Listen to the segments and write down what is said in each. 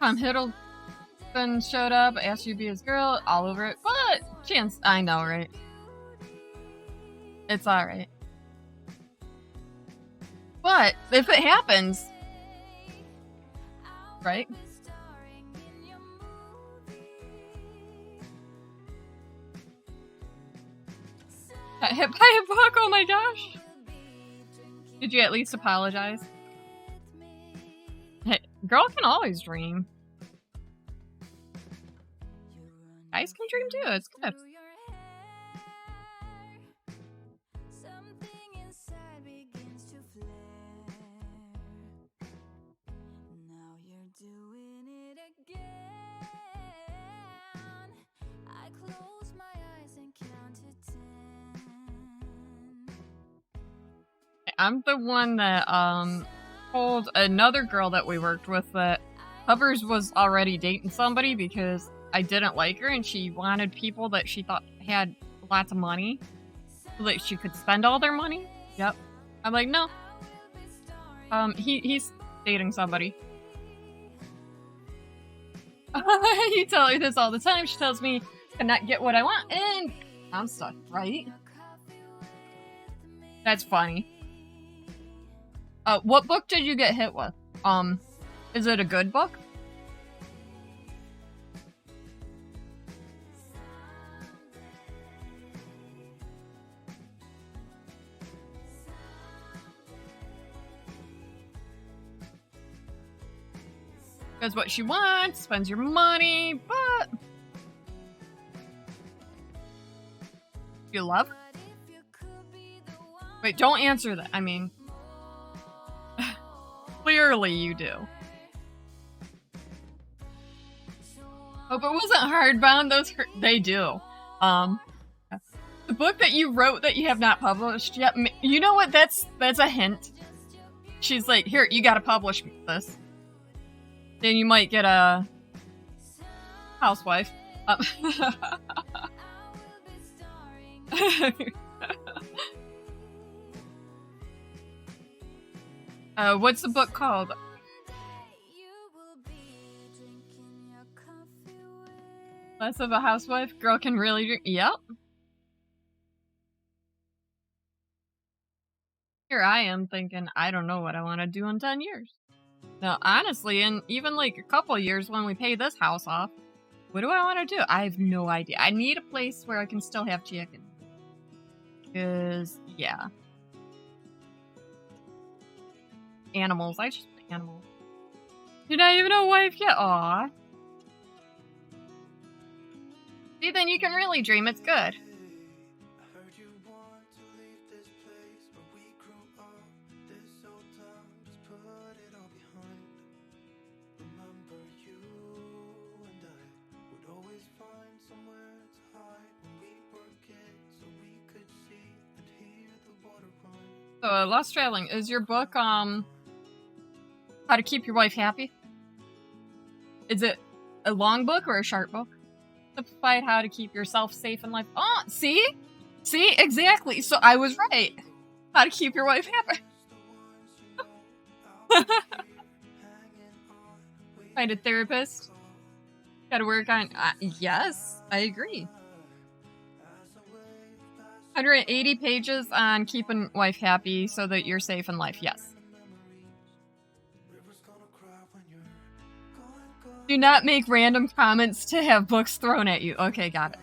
Tom Hiddleston showed up, asked you to be his girl, all over it. But chance, I know, right? It's alright. But if it happens, right? Got hit by a book, oh my gosh. Did you at least apologize? Hey, girl can always dream. Guys can dream too, it's good. I'm the one that told another girl that we worked with that Hovers was already dating somebody because I didn't like her and she wanted people that she thought had lots of money so that she could spend all their money. Yep. I'm like, no. He's dating somebody. You tell her this all the time. She tells me I cannot get what I want and I'm stuck, right? That's funny. What book did you get hit with? Is it a good book? Because what she wants, spends your money, but... You love her? Wait, don't answer that. I mean... Clearly you do. Hope it wasn't hardbound. Those hurt. They do. The book that you wrote that you have not published yet. You know what? That's a hint. She's like, here, you gotta publish this. Then you might get a housewife. What's the book called? Less of a housewife? Girl can really drink. Yep. Here I am thinking, I don't know what I want to do in 10 years. Now, honestly, in even like a couple years when we pay this house off, what do I want to do? I have no idea. I need a place where I can still have chicken. Because, yeah. Animals. I just want animals. You're not even a wife yet? Aw. See, then you can really dream. It's good. So, Lost Traveling, is your book, How to Keep Your Wife Happy? Is it a long book or a short book? Simplified How to Keep Yourself Safe in Life. Oh, see? See? Exactly. So I was right. How to Keep Your Wife Happy. Find a therapist. Gotta work on... yes, I agree. 180 pages on keeping wife happy so that you're safe in life. Yes. Do not make random comments to have books thrown at you. Okay, got it.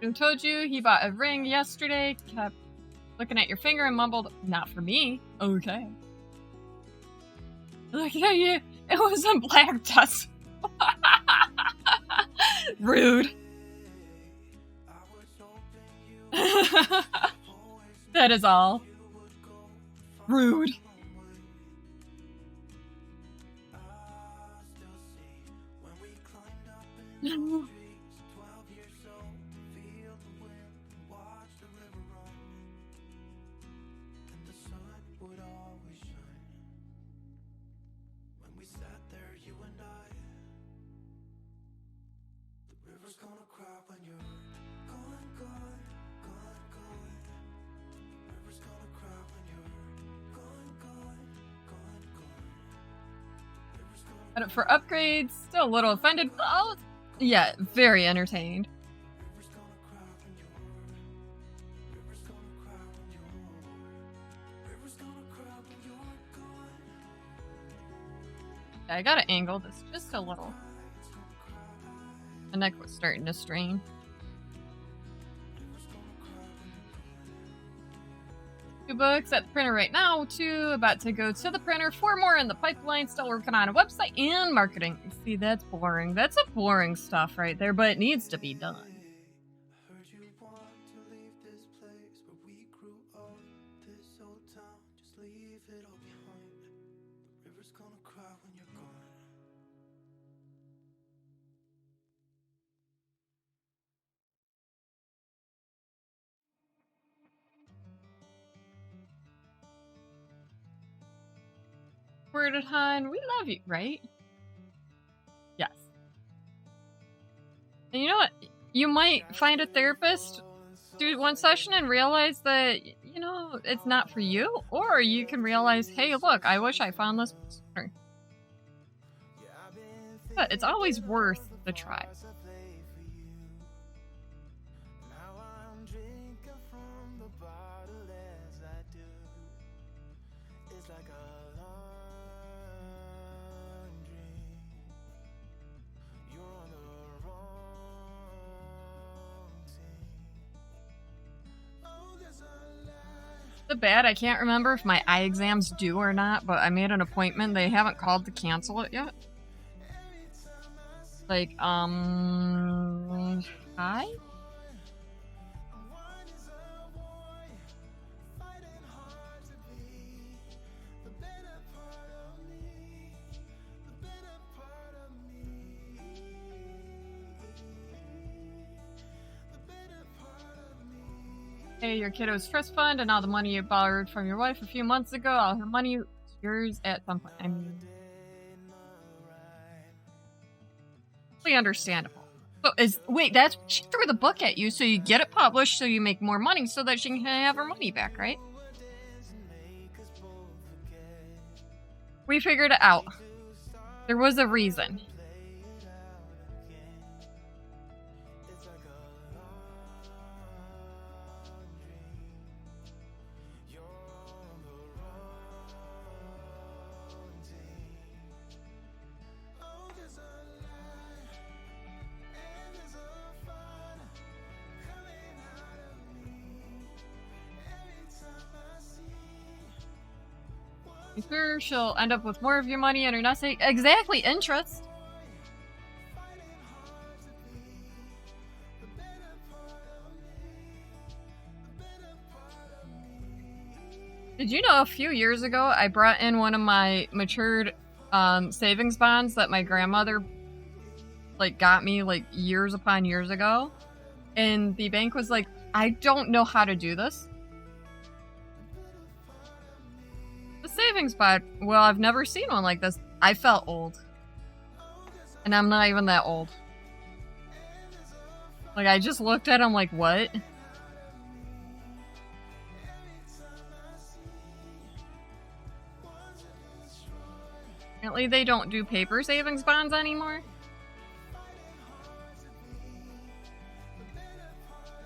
Jim told you he bought a ring yesterday, kept looking at your finger and mumbled, "Not for me." Okay. Look at you. It wasn't black dust. Rude. That is all. Rude. Got it for upgrades. Still a little offended. Oh, yeah, very entertained. Yeah, I gotta angle this just a little. The neck was starting to strain. 2 books at the printer right now, 2 about to go to the printer, 4 more in the pipeline, still working on a website and marketing. See, that's boring. That's a boring stuff right there, but it needs to be done. Worded hun, we love you, right? Yes. And you know what? You might find a therapist, do 1 session and realize that, you know, it's not for you. Or you can realize, hey, look, I wish I found this sooner. But it's always worth the try. The bad, I can't remember if my eye exam's due or not, but I made an appointment. They haven't called to cancel it yet. Like, hi? Hey, your kiddo's trust fund and all the money you borrowed from your wife a few months ago, all her money is yours at some point. I mean, totally understandable. So wait, that's she threw the book at you so you get it published so you make more money so that she can have her money back, right? We figured it out. There was a reason. I'm sure she'll end up with more of your money and her not saying exactly interest. Did you know a few years ago I brought in one of my matured savings bonds that my grandmother like got me like years upon years ago, and the bank was like, I don't know how to do this. The savings bond. Well, I've never seen one like this. I felt old. And I'm not even that old. Like, I just looked at him like, what? Apparently they don't do paper savings bonds anymore.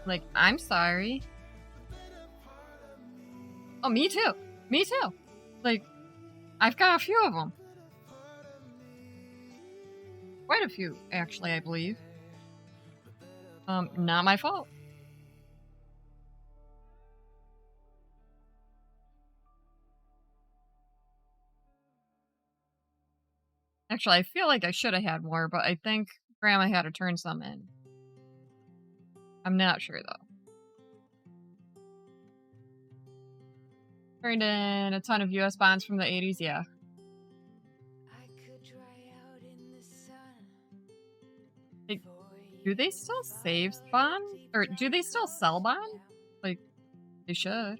Like, I'm sorry. Oh, me too. Me too. Like, I've got a few of them. Quite a few, actually, I believe. Not my fault. Actually, I feel like I should have had more, but I think Grandma had to turn some in. I'm not sure, though. Turned in a ton of US bonds from the 80s, yeah. Like, do they still save bonds? Or do they still sell bonds? Like, they should.